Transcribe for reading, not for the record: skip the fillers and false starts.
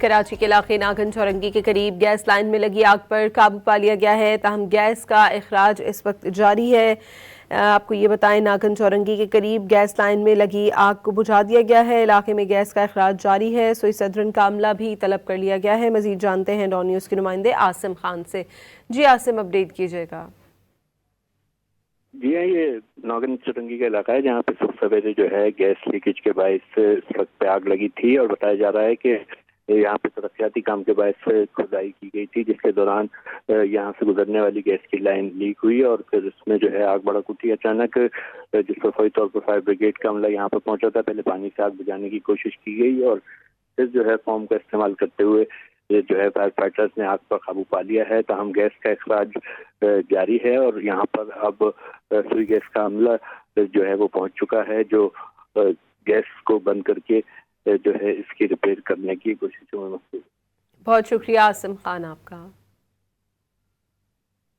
कराची के इलाके नागन चौरंगी के करीब गैस लाइन में लगी आग पर काबू पा लिया गया है। ताहम गैस का इखराज इस वक्त जारी है। आपको ये बताएं, नागन चौरंगी के करीब गैस लाइन में लगी आग को बुझा दिया गया है। इलाके में गैस का इखराज जारी है। सुई सदरन का अमला भी तलब कर लिया गया है। मजीद जानते हैं डॉन न्यूज़ के नुमाइंदे आसिम खान से। जी आसिम, अपडेट कीजिएगा। जी हाँ, ये नागन चौरंगी का इलाका है जहाँ पे सुबह सवेरे जो है गैस लीकेज के बायस सड़क पे आग लगी थी और बताया जा रहा है कि यहाँ पे तरक्याती काम के बायस खुदाई की गई थी, जिसके दौरान यहाँ से गुजरने वाली गैस की लाइन लीक हुई और फिर उसमें जो है आग भड़क उठी अचानक, जिस पर फौरी तौर पर फायर ब्रिगेड का अमला यहाँ पर पहुंचा था। पहले पानी से आग बुझाने की कोशिश की गई और फिर जो है फॉर्म का इस्तेमाल करते हुए जो है फायर फाइटर्स ने आग पर काबू पा लिया है। तो हम गैस का इखराज जारी है और यहाँ पर अब सुई गैस का अमला जो है वो पहुंच चुका है, जो गैस को बंद करके जो है इसकी रिपेयर करने की कोशिशों में मसरूफ। बहुत शुक्रिया आसिम खान आपका।